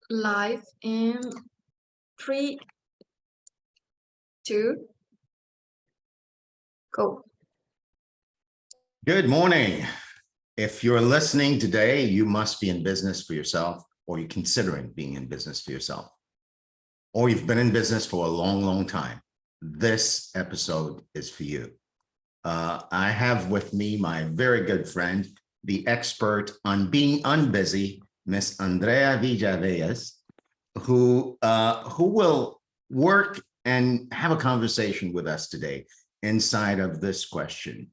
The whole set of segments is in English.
live in 3, 2, go. Good morning. If you're listening today, you must be in business for yourself, or you're considering being in business for yourself, or you've been in business for a long, long time. This episode is for you. I have with me my very good friend, the expert on being unbusy, Miss Andrea Vélez, who will work and have a conversation with us today inside of this question.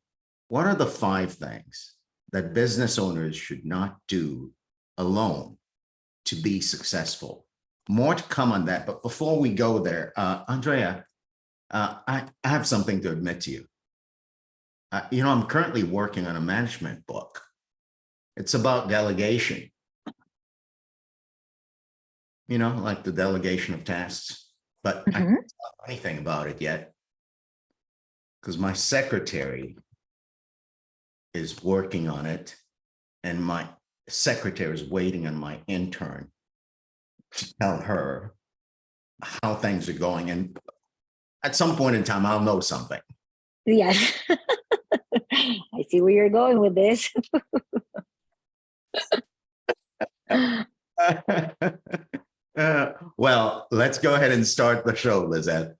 What are the 5 things that business owners should not do alone to be successful? More to come on that. But before we go there, Andrea, I have something to admit to you. I'm currently working on a management book. It's about delegation. Like the delegation of tasks. But I can't talk anything about it yet because my secretary is working on it, and my secretary is waiting on my intern to tell her how things are going. And at some point in time, I'll know something. Yes. I see where you're going with this. Well, let's go ahead and start the show, Lizette.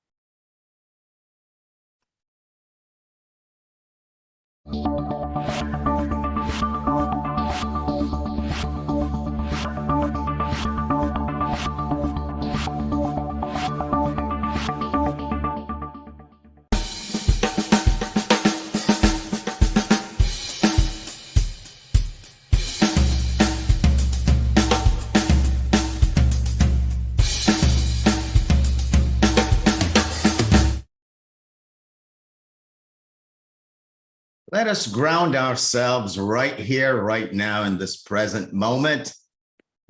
Let us ground ourselves right here, right now, in this present moment,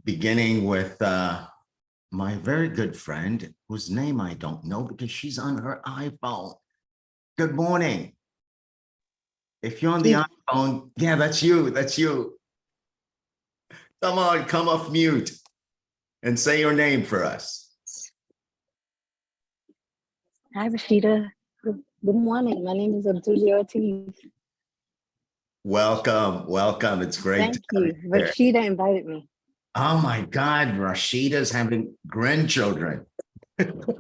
beginning with my very good friend, whose name I don't know because she's on her iPhone. Good morning. If you're on the iPhone, yeah, that's you. That's you. Come on, come off mute and say your name for us. Hi, Rashida. Good morning. My name is Andrea Ortiz. Welcome, welcome. It's great. Thank you. Rashida invited me. Oh my God, Rashida's having grandchildren.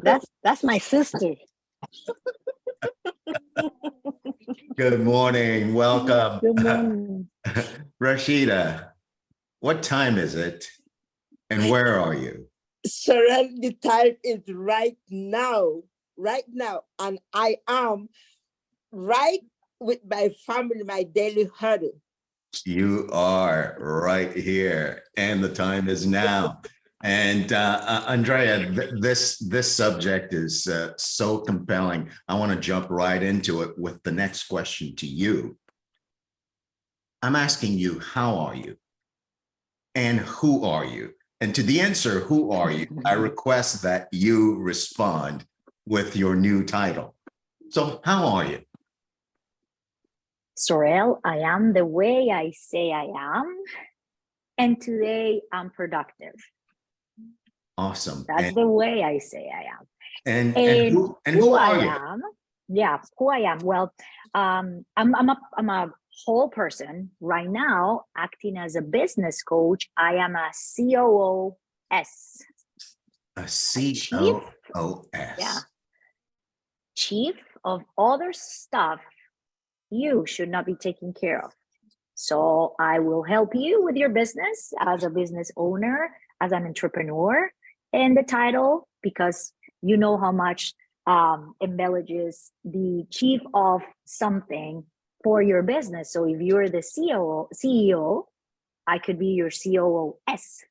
That's my sister. Good morning. Welcome. Good morning. Rashida, what time is it and where are you? Sir, the time is right now, and I am right with my family, my daily huddle. You are right here, and the time is now. And Andrea, this subject is so compelling. I want to jump right into it with the next question to you. I'm asking you, how are you? And who are you? And to the answer, who are you? I request that you respond with your new title. So how are you? Sorel, I am the way I say I am. And today I'm productive. Awesome. That's the way I say I am. And who are you? Yeah, who I am. Well, I'm a whole person right now, acting as a business coach. I am a COOS. A COOS. Yeah. Chief of other stuff you should not be taking care of. So I will help you with your business as a business owner, as an entrepreneur, and the title, because you know how much embellishes the chief of something for your business. So if you're the CEO, I could be your COOS,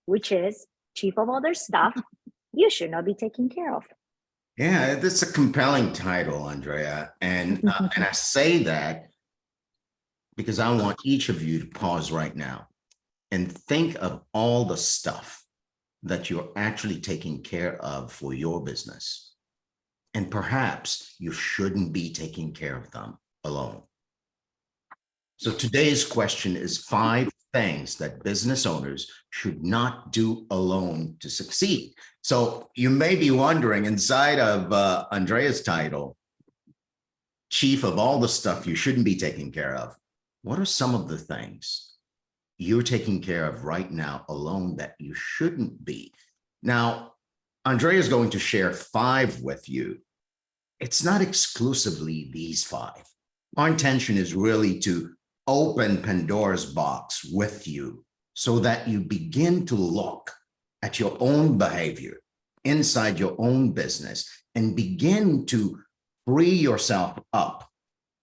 which is chief of other stuff you should not be taking care of. Yeah, that's a compelling title, Andrea. And I say that because I want each of you to pause right now and think of all the stuff that you're actually taking care of for your business. And perhaps you shouldn't be taking care of them alone. So today's question is 5 things that business owners should not do alone to succeed. So you may be wondering, inside of Andrea's title, chief of all the stuff you shouldn't be taking care of, what are some of the things you're taking care of right now alone that you shouldn't be? Now, Andrea is going to share 5 with you. It's not exclusively these 5. Our intention is really to open Pandora's box with you so that you begin to look at your own behavior inside your own business and begin to free yourself up,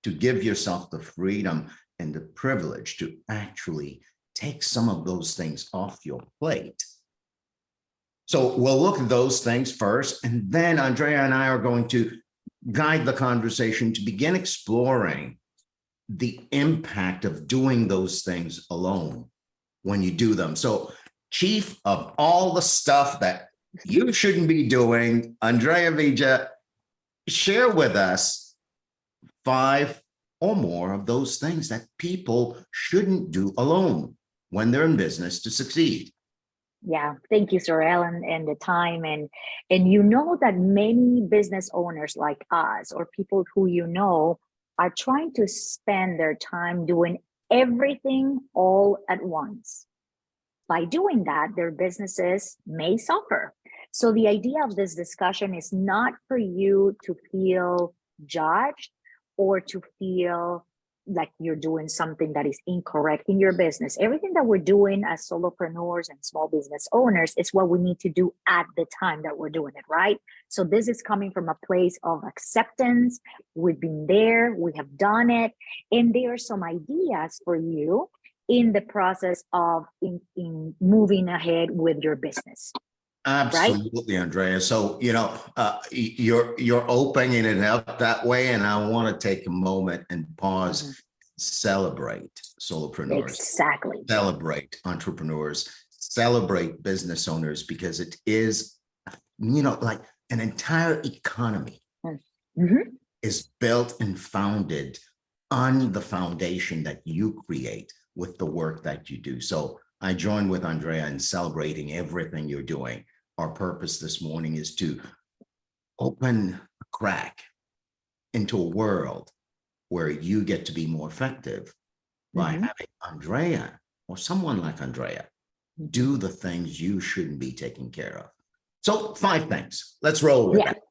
to give yourself the freedom and the privilege to actually take some of those things off your plate. So we'll look at those things first, and then Andrea and I are going to guide the conversation to begin exploring the impact of doing those things alone when you do them. So, chief of all the stuff that you shouldn't be doing, Andrea Vija, share with us 5 or more of those things that people shouldn't do alone when they're in business to succeed. Yeah, thank you, Sorel, and the time. And you know that many business owners like us, or people who you know, are trying to spend their time doing everything all at once. By doing that, their businesses may suffer. So the idea of this discussion is not for you to feel judged or to feel like you're doing something that is incorrect in your business. Everything that we're doing as solopreneurs and small business owners is what we need to do at the time that we're doing it, right? So this is coming from a place of acceptance. We've been there, we have done it, and there are some ideas for you in the process of in moving ahead with your business. Absolutely, right? Andrea. So, you're opening it up that way, and I want to take a moment and pause, celebrate solopreneurs, exactly, celebrate entrepreneurs, celebrate business owners, because it is, like an entire economy is built and founded on the foundation that you create with the work that you do. So I join with Andrea in celebrating everything you're doing. Our purpose this morning is to open a crack into a world where you get to be more effective by having Andrea or someone like Andrea do the things you shouldn't be taking care of. So 5 things. Let's roll with it.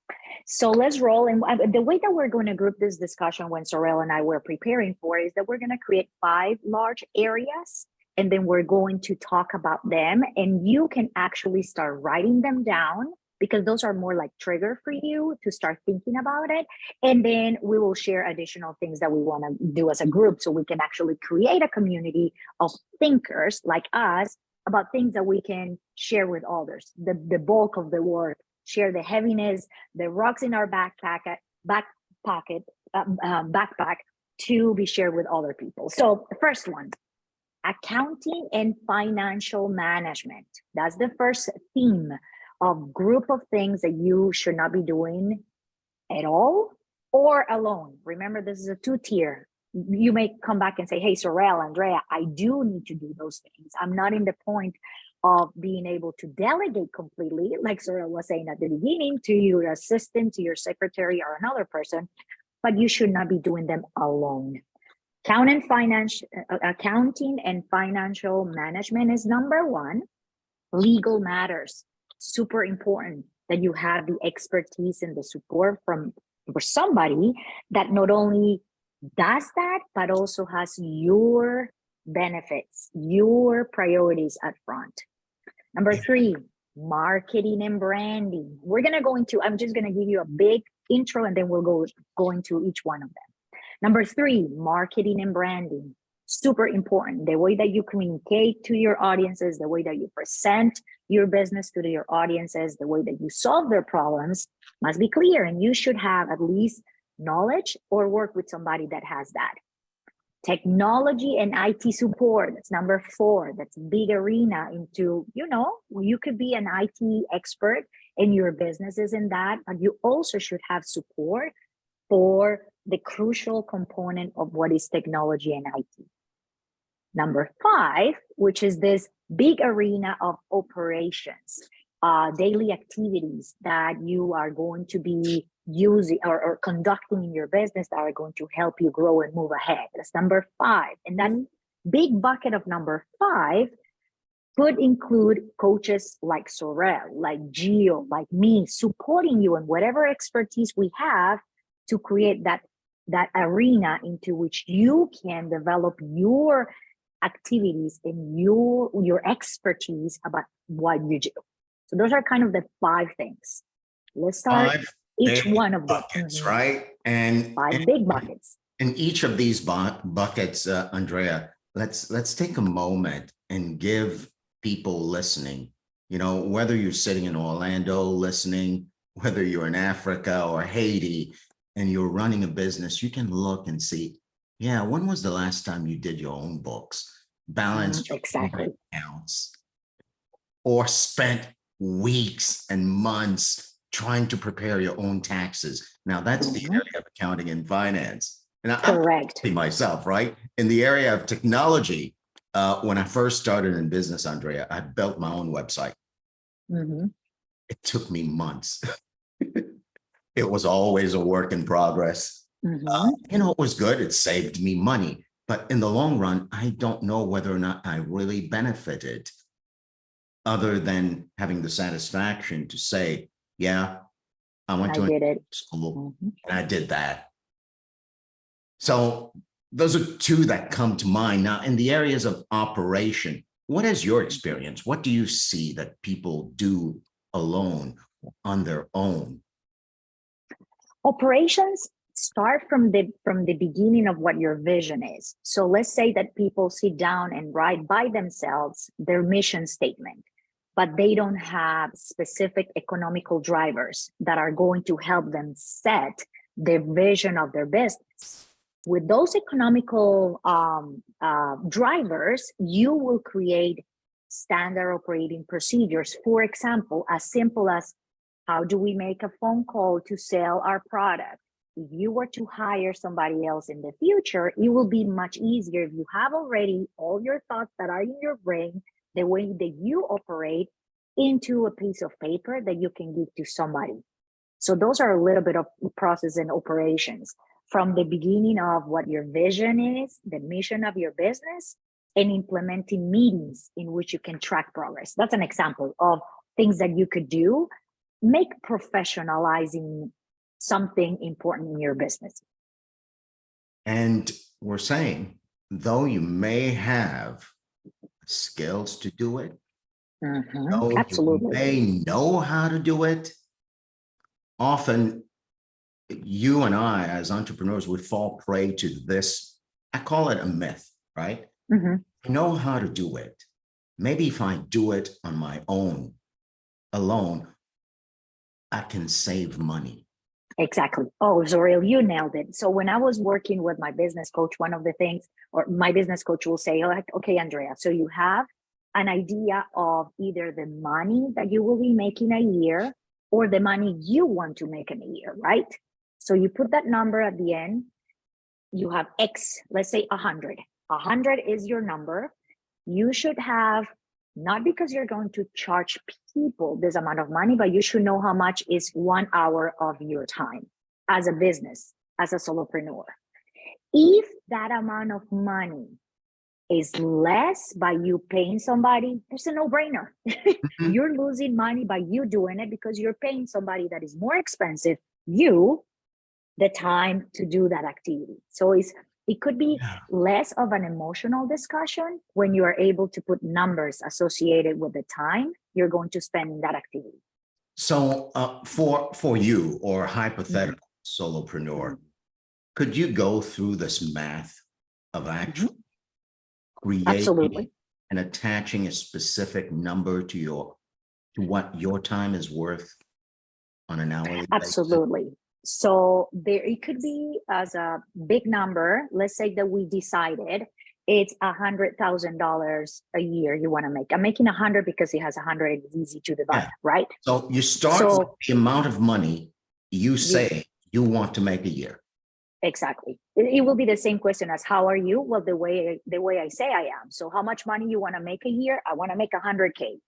So let's roll. And the way that we're going to group this discussion when Sorel and I were preparing for is that we're going to create 5 large areas, and then we're going to talk about them, and you can actually start writing them down because those are more like trigger for you to start thinking about it. And then we will share additional things that we want to do as a group so we can actually create a community of thinkers like us about things that we can share with others. The bulk of the work, share the heaviness, the rocks in our backpack to be shared with other people. So the first one, accounting and financial management. That's the first theme of group of things that you should not be doing at all or alone. Remember, this is a 2-tier. You may come back and say, hey, Sorel, Andrea, I do need to do those things. I'm not in the point of being able to delegate completely, like Sorel was saying at the beginning, to your assistant, to your secretary, or another person, but you should not be doing them alone. Accounting and financial management is number 1. Legal matters, super important that you have the expertise and the support for somebody that not only does that, but also has your benefits, your priorities at front. Number 3, marketing and branding. We're going to go into, I'm just going to give you a big intro and then we'll go into each one of them. Number 3, marketing and branding. Super important. The way that you communicate to your audiences, the way that you present your business to your audiences, the way that you solve their problems must be clear. And you should have at least knowledge or work with somebody that has that. Technology and IT support. That's number 4. That's a big arena into, you could be an IT expert and your business is in that, but you also should have support for the crucial component of what is technology and IT. Number 5, which is this big arena of operations, daily activities that you are going to be using or conducting in your business that are going to help you grow and move ahead. That's number 5. And that big bucket of number 5 could include coaches like Sorel, like Gio, like me, supporting you in whatever expertise we have to create that arena into which you can develop your activities and your expertise about what you do. So those are kind of the 5 things. Let's start each one of them. Buckets, right? And 5 big buckets. In each of these buckets, Andrea, let's take a moment and give people listening, you know, whether you're sitting in Orlando listening, whether you're in Africa or Haiti and you're running a business, you can look and see, yeah, when was the last time you did your own books, balanced exactly accounts, or spent weeks and months trying to prepare your own taxes? Now that's the area of accounting and finance. And correct. I'm myself, right? In the area of technology, when I first started in business, Andrea, I built my own website. It took me months. It was always a work in progress. You know, it was good. It saved me money. But in the long run, I don't know whether or not I really benefited other than having the satisfaction to say, yeah, I went to school and I did that. So those are 2 that come to mind. Now, in the areas of operation, what is your experience? What do you see that people do alone, on their own? Operations start from the beginning of what your vision is. So let's say that people sit down and write by themselves their mission statement, but they don't have specific economical drivers that are going to help them set the vision of their business. With those economical drivers, you will create standard operating procedures. For example, as simple as, how do we make a phone call to sell our product? If you were to hire somebody else in the future, it will be much easier if you have already all your thoughts that are in your brain, the way that you operate, into a piece of paper that you can give to somebody. So those are a little bit of process and operations, from the beginning of what your vision is, the mission of your business, and implementing meetings in which you can track progress. That's an example of things that you could do. Make professionalizing something important in your business. And we're saying, though you may have skills to do it, though absolutely, you may know how to do it, often you and I, as entrepreneurs, would fall prey to this. I call it a myth, right? I know how to do it. Maybe if I do it on my own, alone, I can save money. Exactly. Oh, Zoril, you nailed it. So when I was working with my business coach, one of the things, or my business coach will say, like, okay, Andrea, so you have an idea of either the money that you will be making a year or the money you want to make in a year, right? So you put that number at the end, you have X, let's say 100. 100 is your number. You should have, not because you're going to charge people this amount of money, but you should know how much is 1 hour of your time as a business, as a solopreneur. If that amount of money is less by you paying somebody, it's a no-brainer. You're losing money by you doing it because you're paying somebody that is more expensive, you, the time to do that activity. So it could be less of an emotional discussion when you are able to put numbers associated with the time you're going to spend in that activity. So for you, or hypothetical solopreneur, could you go through this math of actually creating and attaching a specific number to what your time is worth on an hourly basis? Absolutely. So it could be as a big number. Let's say that we decided it's $100,000 a year you want to make. I'm making 100 because it has 100 and it's easy to divide, right? So you start with the amount of money you say you want to make a year. Exactly. It will be the same question as how are you? Well, the way I say I am. So how much money you want to make a year? I want to make 100K.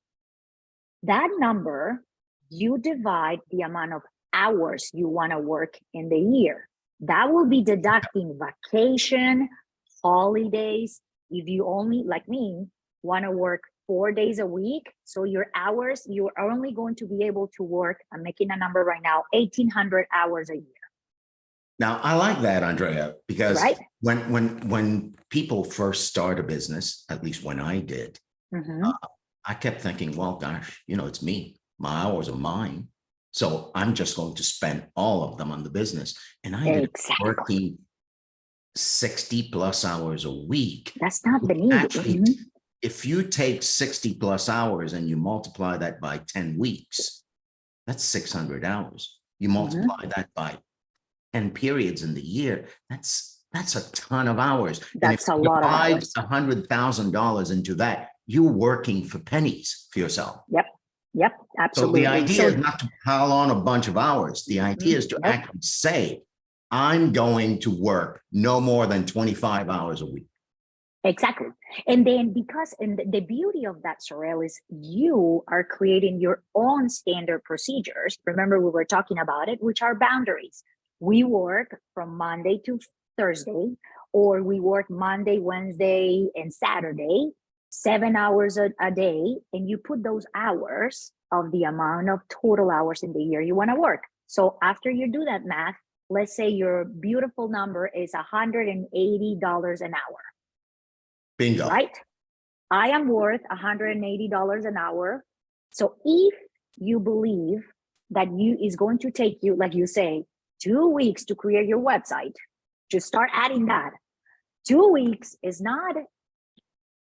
That number, you divide the amount of hours you want to work in the year. That will be deducting vacation, holidays. If you only, like me, want to work 4 days a week, so your hours, you are only going to be able to work, I'm making a number right now, 1,800 hours a year. Now, I like that, Andrea, because Right. when people first start a business, at least when I did, Mhm. I kept thinking, well, gosh, it's me. My hours are mine. So I'm just going to spend all of them on the business. And I ended up Exactly. working 60 plus hours a week. That's not the need. Actually, Mhm. if you take 60 plus hours and you multiply that by 10 weeks, that's 600 hours. You multiply that by 10 periods in the year, that's a ton of hours. That's and a if lot of you hours. divide $100,000 into that, you're working for pennies for yourself. Yep, So absolutely. the idea is not to pile on a bunch of hours. The idea is to Nope. actually say, I'm going to work no more than 25 hours a week. Exactly. And then and the beauty of that, Sorel, is you are creating your own standard procedures. Remember, we were talking about it, which are boundaries. We work from Monday to Thursday, or we work Monday, Wednesday, and Saturday, 7 hours a day, and you put those hours of the amount of total hours in the year you want to work. So after you do that math, let's say your beautiful number is $180 an hour. Bingo. Right? I am worth $180 an hour. So if you believe that is going to take you, like you say, 2 weeks to create your website, just start adding that. 2 weeks is not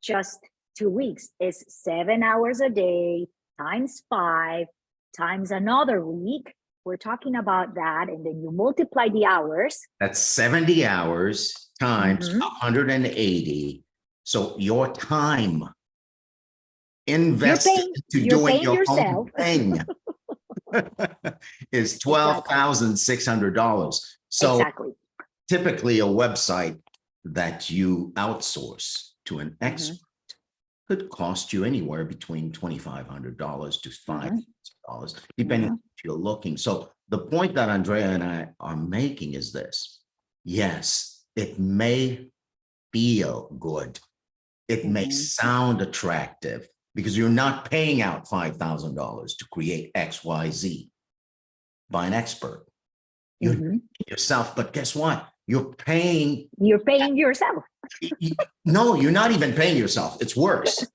just 2 weeks, it's 7 hours a day times 5 times another week. We're talking about that. And then you multiply the hours. That's 70 hours times Mhm. 180. So your time invested to You're doing paying your yourself. own thing is $12,600. So Exactly. typically a website that you outsource to an expert could cost you anywhere between $2,500 to $5,000, depending on what you're looking. So the point that Andrea and I are making is this. Yes, it may feel good. It may sound attractive because you're not paying out $5,000 to create XYZ by an expert. You're doing it yourself, but guess what? You're paying yourself. No, you're not even paying yourself. It's worse.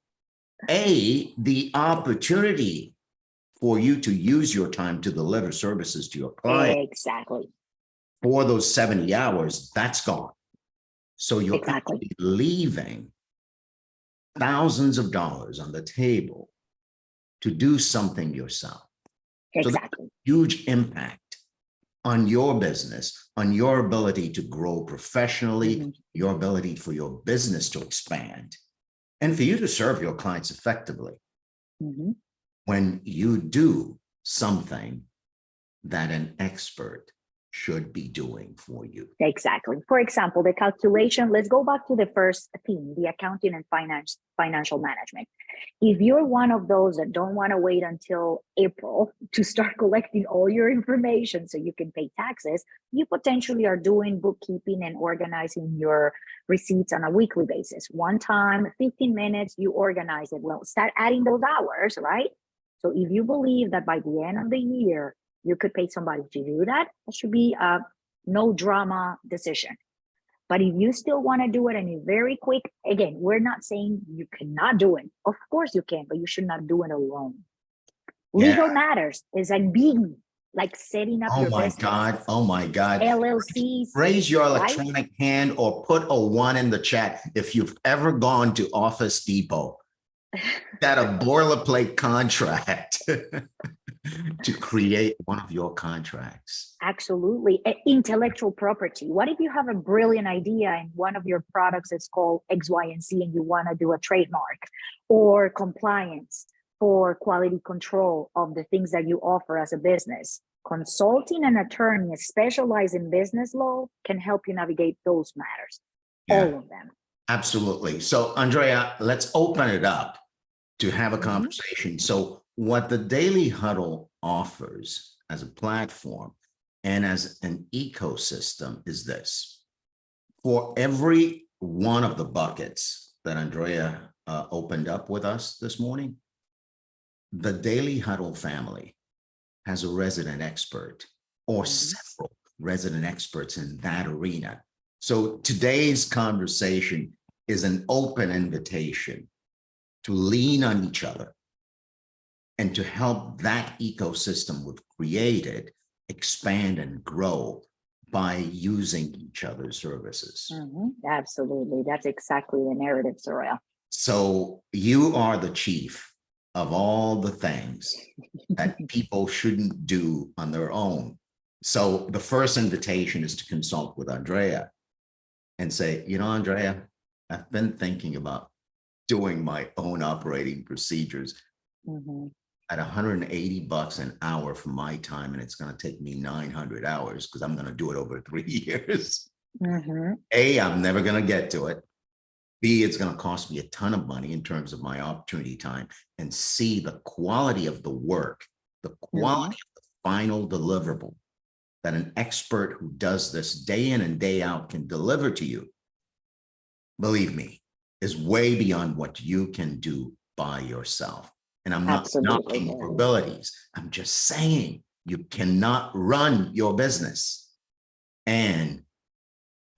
The opportunity for you to use your time to deliver services to your client. Exactly. For those 70 hours, that's gone. So you're actually leaving thousands of dollars on the table to do something yourself. So that's a huge impact on your business, on your ability to grow professionally, your ability for your business to expand, and for you to serve your clients effectively. When you do something that an expert should be doing for you. Exactly. For example, the calculation, let's go back to the first theme, the accounting and financial management. If you're one of those that don't want to wait until April to start collecting all your information so you can pay taxes, you potentially are doing bookkeeping and organizing your receipts on a weekly basis. One time, 15 minutes, you organize it. Well, start adding those hours, right? So if you believe that by the end of the year, you could pay somebody to do that, that should be a no drama decision. But if you still want to do it and it's very quick, again, we're not saying you cannot do it. Of course you can, but you should not do it alone. Legal matters is like being like setting up your business. Oh my God. LLCs. Raise your electronic hand or put a 1 in the chat if you've ever gone to Office Depot. Got a boilerplate contract to create one of your contracts. Absolutely. Intellectual property. What if you have a brilliant idea and one of your products is called X, Y, and Z and you want to do a trademark or compliance for quality control of the things that you offer as a business? Consulting an attorney specialized in business law can help you navigate those matters, Yeah. all of them. Absolutely. So, Andrea, let's open it up to have a Mhm. conversation. So, what the Daily Huddle offers as a platform and as an ecosystem is this. For every one of the buckets that Andrea opened up with us this morning, the Daily Huddle family has a resident expert or several resident experts in that arena. So today's conversation is an open invitation to lean on each other and to help that ecosystem we've created expand and grow by using each other's services. Absolutely. That's exactly the narrative, Soraya. So you are the chief of all the things that people shouldn't do on their own. So the first invitation is to consult with Andrea and say, you know, Andrea, I've been thinking about doing my own operating procedures at $180 an hour for my time, and it's going to take me 900 hours because I'm going to do it over 3 years. A, I'm never going to get to it. B, it's going to cost me a ton of money in terms of my opportunity time. And C, the quality of the work, the quality of the final deliverable that an expert who does this day in and day out can deliver to you, believe me, is way beyond what you can do by yourself. And I'm not knocking your abilities. I'm just saying you cannot run your business and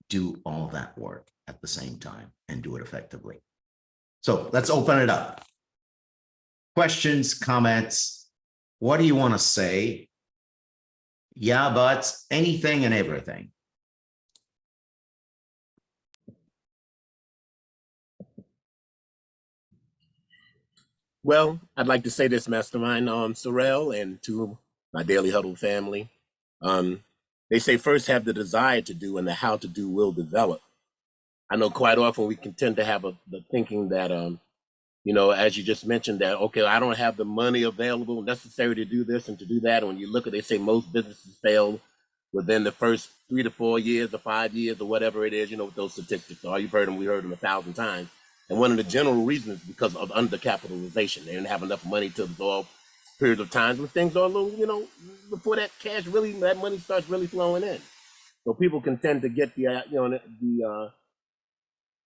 do all that work at the same time and do it effectively. So let's open it up. Questions, comments, what do you want to say? Yeah, but anything and everything. Well, I'd like to say this, Mastermind, Sorrel, and to my Daily Huddle family. They say first have the desire to do, and the how to do will develop. I know quite often we can tend to have the thinking that, you know, as you just mentioned that, okay, I don't have the money available necessary to do this and to do that. And when you look at, they say most businesses fail within the first 3 to 4 years or 5 years or whatever it is, you know, what those statistics are. You've heard them, we heard them 1,000 times. And one of the general reasons is because of undercapitalization. They didn't have enough money to absorb periods of times when things are a little, you know, before that cash really, that money starts really flowing in. So people can tend to get the, you know,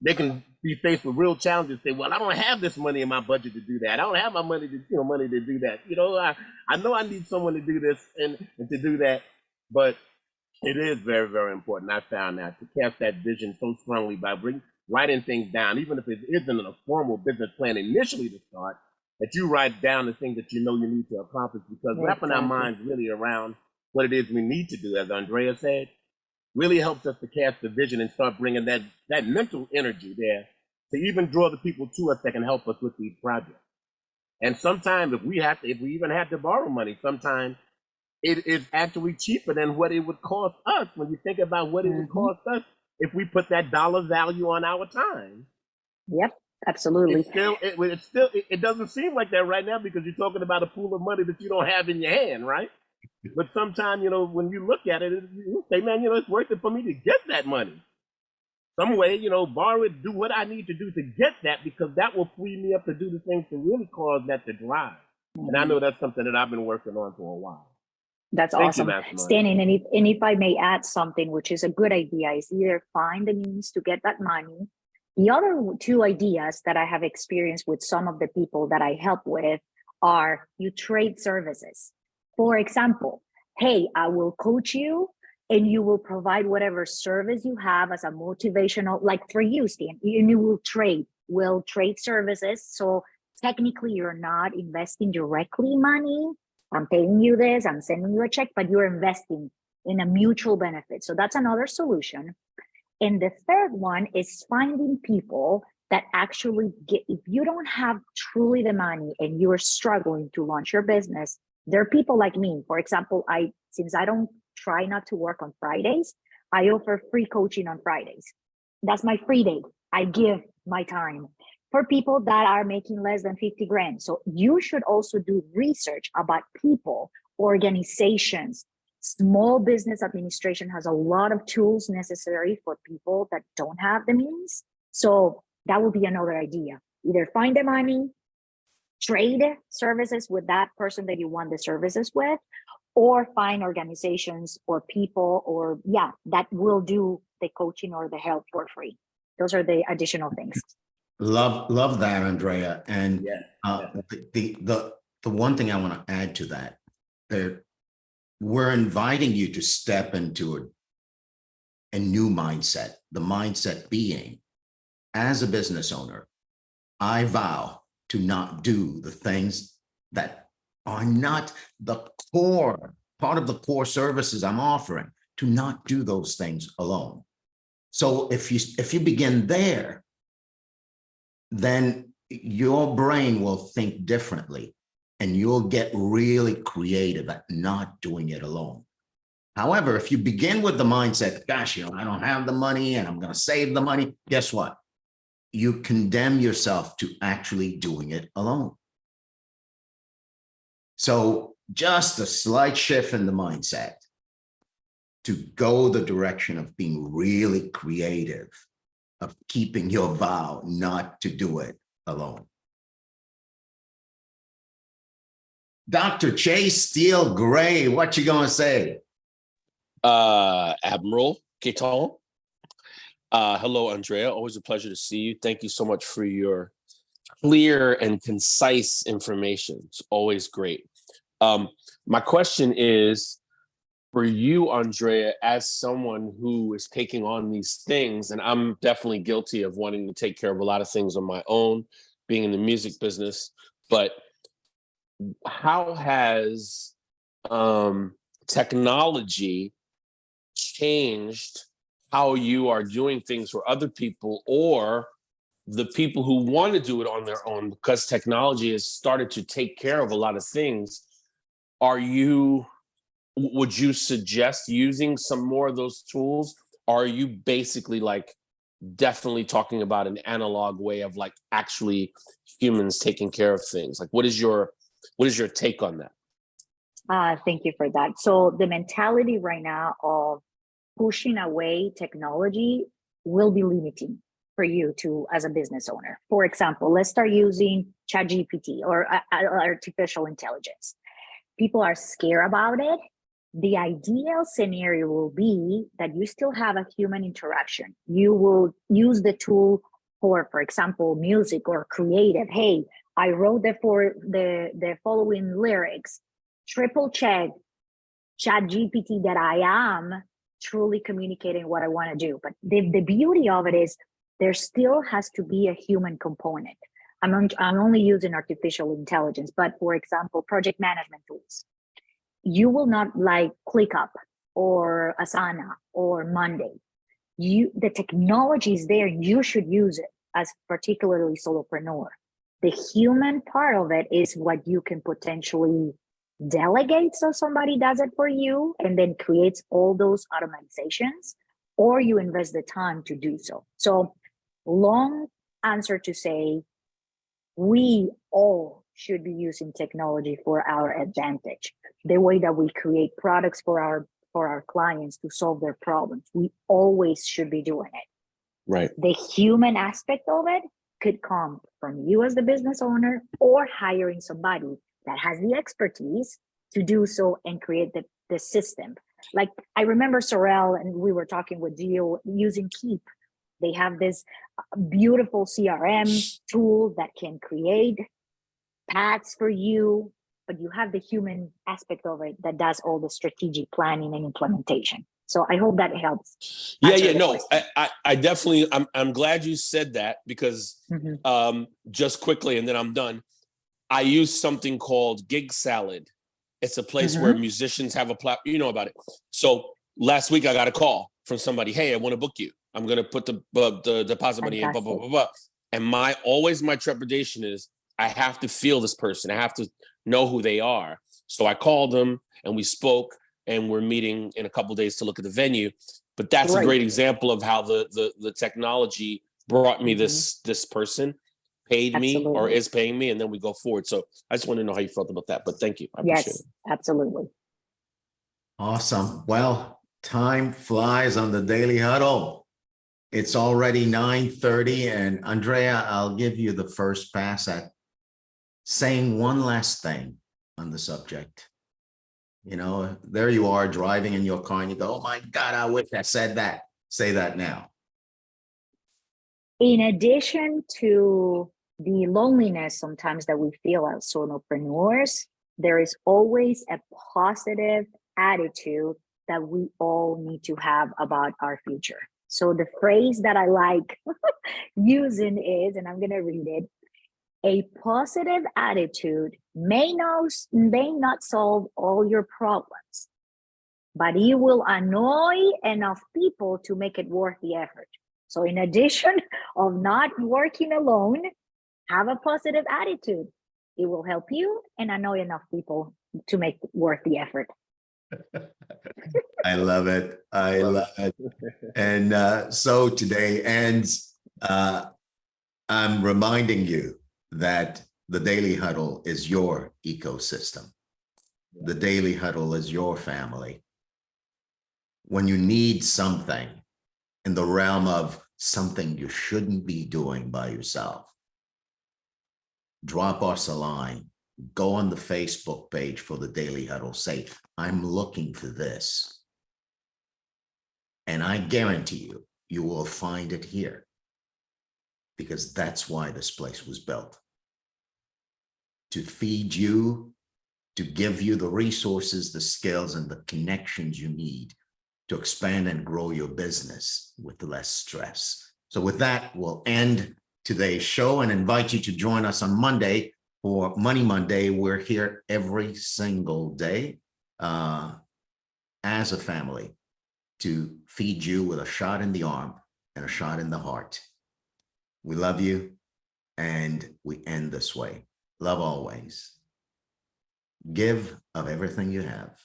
they can be faced with real challenges. Say, well, I don't have this money in my budget to do that. I don't have my money to, you know, money to do that. You know, I know I need someone to do this and to do that, but it is very, very important. I found that to cast that vision so strongly by writing things down, even if it isn't a formal business plan initially to start, that you write down the things that you know you need to accomplish, because wrapping our minds really around what it is we need to do, as Andrea said, really helps us to cast the vision and start bringing that mental energy there to even draw the people to us that can help us with these projects. And sometimes if we even have to borrow money, sometimes it is actually cheaper than what it would cost us when you think about what it would cost us if we put that dollar value on our time. Yep, absolutely. It doesn't seem like that right now because you're talking about a pool of money that you don't have in your hand, right? But sometimes, you know, when you look at it, you say, man, you know, it's worth it for me to get that money. Some way, you know, borrow it, do what I need to do to get that, because that will free me up to do the things to really cause that to drive. And I know that's something that I've been working on for a while. That's awesome. Stan, and if I may add something, which is a good idea, is either find the means to get that money. The other two ideas that I have experienced with some of the people that I help with are you trade services. For example, hey, I will coach you and you will provide whatever service you have as a motivational, like for you, Stan, and you will trade services. So technically you're not investing directly money. I'm paying you this, I'm sending you a check, but you're investing in a mutual benefit. So that's another solution. And the third one is finding people that actually get, if you don't have truly the money and you're struggling to launch your business, there are people like me. For example, since I don't try not to work on Fridays, I offer free coaching on Fridays. That's my free day. I give my time for people that are making less than 50 grand. So you should also do research about people organizations. Small business administration has a lot of tools necessary for people that don't have the means. So that would be another idea. Either find the money, trade services with that person that you want the services with, or find organizations or people or that will do the coaching or the help for free. Those are the additional things. Love that, Andrea. And Yeah. the one thing I want to add to that, we're inviting you to step into a new mindset. The mindset being, as a business owner, I vow to not do the things that are not the core, part of the core services I'm offering, to not do those things alone. So if you begin there, then your brain will think differently and you'll get really creative at not doing it alone. However, if you begin with the mindset, gosh, I don't have the money and I'm going to save the money, guess what? You condemn yourself to actually doing it alone. So just a slight shift in the mindset to go the direction of being really creative, of keeping your vow not to do it alone. Dr. Chase Steele Gray, what you gonna say? Admiral Keaton. Hello, Andrea. Always a pleasure to see you. Thank you so much for your clear and concise information. It's always great. My question is, for you, Andrea, as someone who is taking on these things, and I'm definitely guilty of wanting to take care of a lot of things on my own, being in the music business, but how has technology changed how you are doing things for other people, or the people who want to do it on their own, because technology has started to take care of a lot of things? Would you suggest using some more of those tools? Or are you basically like definitely talking about an analog way of like actually humans taking care of things? Like, what is your take on that? Thank you for that. So the mentality right now of pushing away technology will be limiting for you to, as a business owner. For example, let's start using ChatGPT or artificial intelligence. People are scared about it. The ideal scenario will be that you still have a human interaction. You will use the tool for example, music or creative. Hey, I wrote the following lyrics. Triple check ChatGPT that I am truly communicating what I want to do. But the beauty of it is there still has to be a human component. I'm only using artificial intelligence, but for example, project management tools. You will not like ClickUp or Asana or Monday. The technology is there. You should use it as particularly solopreneur. The human part of it is what you can potentially delegate so somebody does it for you and then creates all those automatizations, or you invest the time to do so. So long answer to say, we all should be using technology for our advantage. The way that we create products for our clients to solve their problems, we always should be doing it. Right. The human aspect of it could come from you as the business owner, or hiring somebody that has the expertise to do so and create the system. Like I remember Sorrel, and we were talking with Gio using Keep. They have this beautiful CRM tool that can create paths for you, but you have the human aspect of it that does all the strategic planning and implementation. So I hope that helps. No, I definitely, I'm glad you said that, because just quickly, and then I'm done. I use something called Gig Salad. It's a place where musicians have a platform, you know about it. So last week I got a call from somebody, hey, I want to book you. I'm going to put the deposit money in, blah, blah, blah, blah. And my trepidation is I have to feel this person. I have to know who they are. So I called them and we spoke, and we're meeting in a couple of days to look at the venue. But that's a great example of how the technology brought me this person. paid me or Absolutely. is paying me, and then we go forward. So I just want to know how you felt about that. But thank you. I appreciate Yes, it. absolutely. Awesome. Well, time flies on the Daily Huddle. It's already 9:30, and Andrea, I'll give you the first pass at saying one last thing on the subject. You know, there you are driving in your car and you go, oh my God, I wish I said that. Say that now. In addition to the loneliness sometimes that we feel as solopreneurs, there is always a positive attitude that we all need to have about our future. So the phrase that I like using is, and I'm going to read it, a positive attitude may not solve all your problems, but it will annoy enough people to make it worth the effort. So in addition of not working alone, have a positive attitude. It will help you and annoy enough people to make it worth the effort. I love it. I love it. And so today ends, I'm reminding you that the Daily Huddle is your ecosystem. The Daily Huddle is your family. When you need something in the realm of something you shouldn't be doing by yourself, drop us a line, go on the Facebook page for the Daily Huddle, say, I'm looking for this. And I guarantee you, you will find it here, because that's why this place was built. To feed you, to give you the resources, the skills, and the connections you need to expand and grow your business with less stress. So with that, we'll end today's show and invite you to join us on Monday for Money Monday. We're here every single day as a family to feed you with a shot in the arm and a shot in the heart. We love you, and we end this way. Love always. Give of everything you have.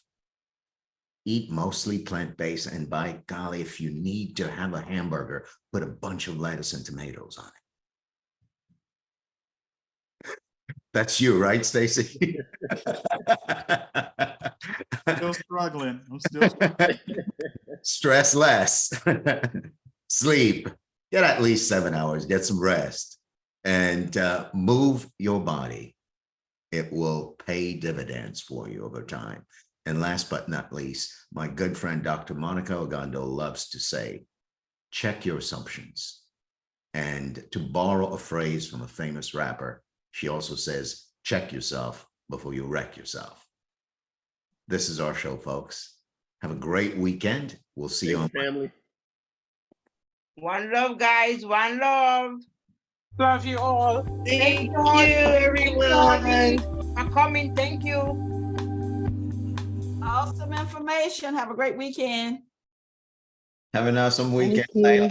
Eat mostly plant-based, and by golly, if you need to have a hamburger, put a bunch of lettuce and tomatoes on it. That's you, right, Stacy? Still struggling. I'm still struggling. Stress less. Sleep. Get at least 7 hours. Get some rest. And move your body. It will pay dividends for you over time. And last but not least, my good friend, Dr. Monica Ogando, loves to say, check your assumptions. And to borrow a phrase from a famous rapper, she also says, check yourself before you wreck yourself. This is our show, folks. Have a great weekend. We'll see you on family. One love, guys. One love. Love you all. Thank you, everyone. For coming. Thank you. Awesome information. Have a great weekend. Have an awesome weekend. Thank you.